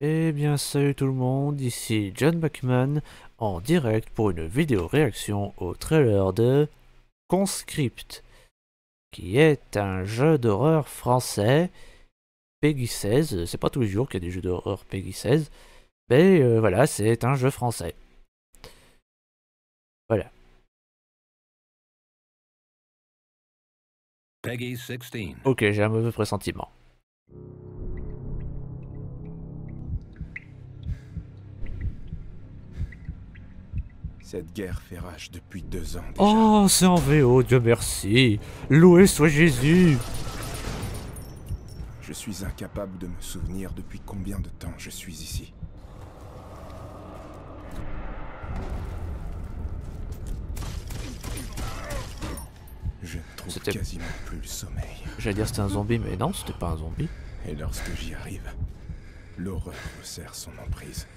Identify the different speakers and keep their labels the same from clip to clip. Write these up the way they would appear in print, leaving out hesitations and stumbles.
Speaker 1: Eh bien salut tout le monde, ici John Bachman en direct pour une vidéo réaction au trailer de Conscript, qui est un jeu d'horreur français Peggy 16. C'est pas tous les jours qu'il y a des jeux d'horreur Peggy 16, mais voilà, c'est un jeu français. Voilà.
Speaker 2: Peggy 16.
Speaker 1: Ok, j'ai un mauvais pressentiment.
Speaker 3: Cette guerre fait rage depuis 2 ans déjà.
Speaker 1: Oh, c'est en VO, Dieu merci. Loué soit Jésus.
Speaker 3: Je suis incapable de me souvenir depuis combien de temps je suis ici. Je ne trouve quasiment plus le sommeil.
Speaker 1: J'allais dire c'était un zombie, mais non, c'était pas un zombie.
Speaker 3: Et lorsque j'y arrive, l'horreur resserre son emprise.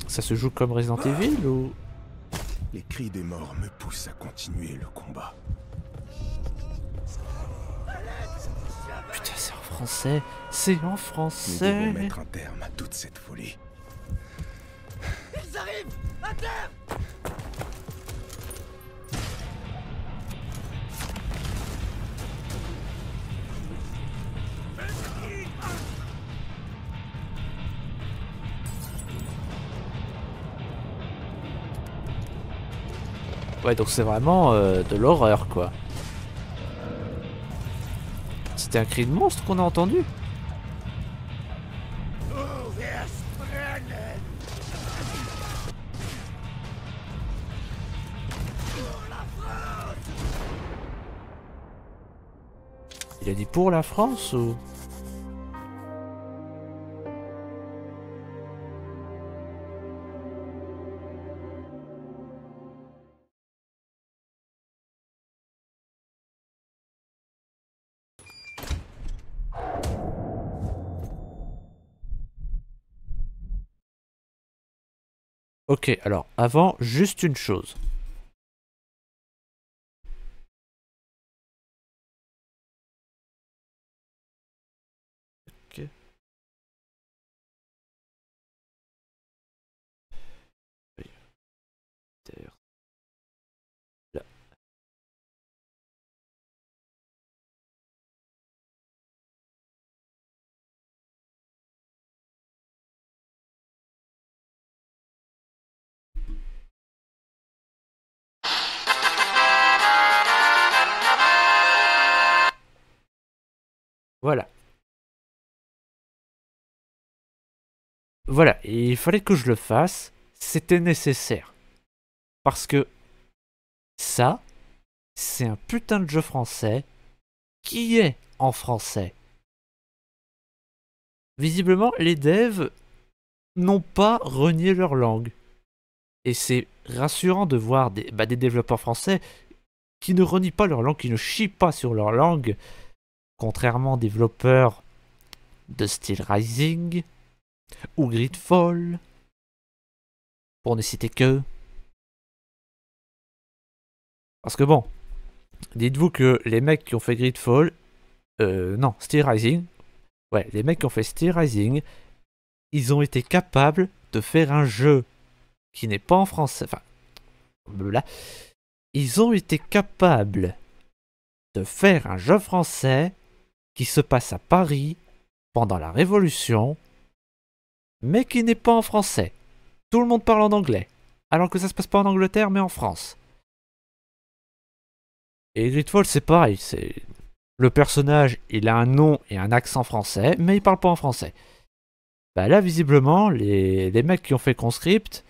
Speaker 1: Ça se joue comme Resident Evil ou...
Speaker 3: Les cris des morts me poussent à continuer le combat.
Speaker 1: Putain, c'est en français. C'est en
Speaker 3: Nous
Speaker 1: français.
Speaker 3: devons mettre un terme à toute cette folie.
Speaker 4: Ils arrivent! À terre!
Speaker 1: Ouais, donc c'est vraiment de l'horreur, quoi. C'était un cri de monstre qu'on a entendu. Il a dit pour la France ou... Ok, alors, avant, juste une chose. Ok. Là. Voilà. Voilà, et il fallait que je le fasse. C'était nécessaire. Parce que ça, c'est un putain de jeu français qui est en français. Visiblement, les devs n'ont pas renié leur langue. Et c'est rassurant de voir des développeurs français qui ne renient pas leur langue, qui ne chient pas sur leur langue, contrairement aux développeurs de Steel Rising ou Gridfall, pour ne citer que. Parce que bon, dites-vous que les mecs qui ont fait Gridfall, non, Steel Rising, ouais, les mecs qui ont fait Steel Rising, ils ont été capables de faire un jeu qui n'est pas en français, enfin, là, ils ont été capables de faire un jeu français qui se passe à Paris pendant la Révolution, mais qui n'est pas en français. Tout le monde parle en anglais, alors que ça se passe pas en Angleterre, mais en France. Et Gridfall, c'est pareil, c'est... Le personnage, il a un nom et un accent français, mais il parle pas en français. Bah là, visiblement, les mecs qui ont fait Conscript,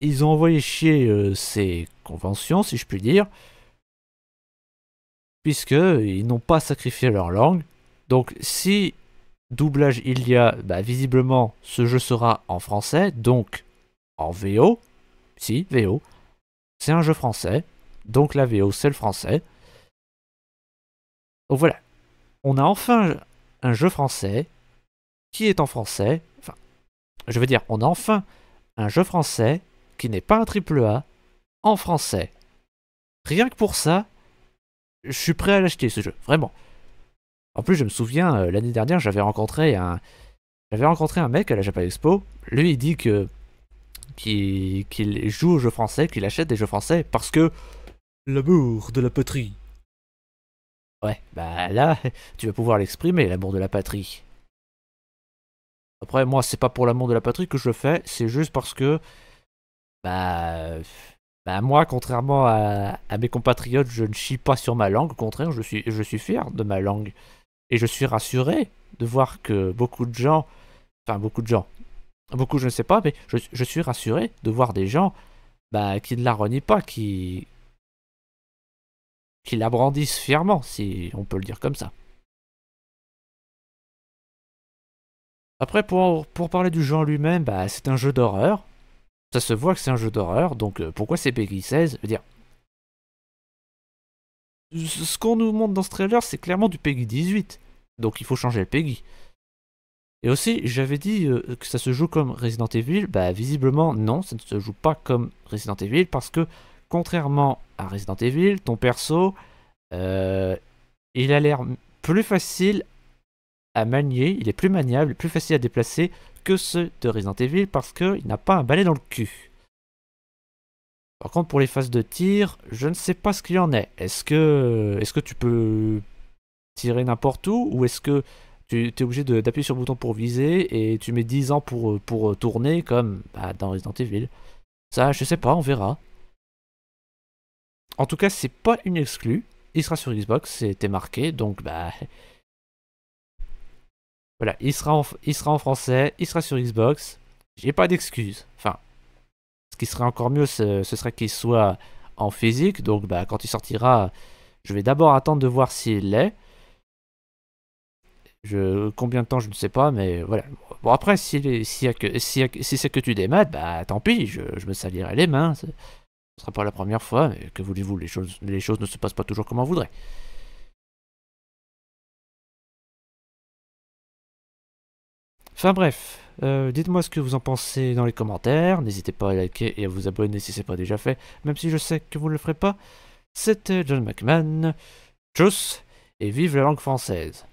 Speaker 1: ils ont envoyé chier ces conventions, si je puis dire, puisqu'ils n'ont pas sacrifié leur langue. Donc si doublage il y a, bah visiblement, ce jeu sera en français, donc en VO. Si, VO. C'est un jeu français, donc la VO, c'est le français. Donc voilà, on a enfin un jeu français qui est en français. Enfin, je veux dire, on a enfin un jeu français qui n'est pas un triple A en français. Rien que pour ça, Je suis prêt à l'acheter ce jeu, vraiment. En plus, je me souviens, l'année dernière, j'avais rencontré un mec à la Japan Expo. Lui, il dit qu'il joue aux jeux français, qu'il achète des jeux français parce que l'amour de la patrie. Ouais, bah là, tu vas pouvoir l'exprimer, l'amour de la patrie. Après, moi, c'est pas pour l'amour de la patrie que je le fais, c'est juste parce que, bah, moi, contrairement à mes compatriotes, je ne chie pas sur ma langue. Au contraire, je suis fier de ma langue. Et je suis rassuré de voir que beaucoup de gens, enfin beaucoup de gens, beaucoup je ne sais pas, mais je suis rassuré de voir des gens qui ne la renient pas, qui la brandissent fièrement, si on peut le dire comme ça. Après, pour parler du jeu en lui-même, c'est un jeu d'horreur. Ça se voit que c'est un jeu d'horreur, donc pourquoi c'est Peggy 16? Je veux dire, ce qu'on nous montre dans ce trailer, c'est clairement du Peggy 18. Donc il faut changer le Peggy. Et aussi, j'avais dit que ça se joue comme Resident Evil. Bah, visiblement, non, ça ne se joue pas comme Resident Evil parce que, contrairement à Resident Evil, ton perso, euh, il a l'air plus facile à manier, il est plus maniable, plus facile à déplacer que ceux de Resident Evil parce qu'il n'a pas un balai dans le cul. Par contre, pour les phases de tir, je ne sais pas ce qu'il en est. Est-ce que tu peux tirer n'importe où ou est-ce que tu es obligé d'appuyer sur le bouton pour viser et tu mets 10 ans pour tourner comme dans Resident Evil? Ça, je sais pas, on verra. En tout cas, c'est pas une exclue. Il sera sur Xbox, c'était marqué, donc voilà, il sera en français, il sera sur Xbox. J'ai pas d'excuses. Enfin, ce qui serait encore mieux, ce serait qu'il soit en physique, donc quand il sortira, je vais d'abord attendre de voir s'il l'est. Combien de temps, je ne sais pas, mais voilà. Bon, après, si c'est que tu démates, tant pis, je me salirai les mains. Ce sera pas la première fois, mais que voulez-vous, les choses ne se passent pas toujours comme on voudrait. Enfin bref, dites-moi ce que vous en pensez dans les commentaires. N'hésitez pas à liker et à vous abonner si ce n'est pas déjà fait, même si je sais que vous ne le ferez pas. C'était John McMahon. Tchuss, et vive la langue française.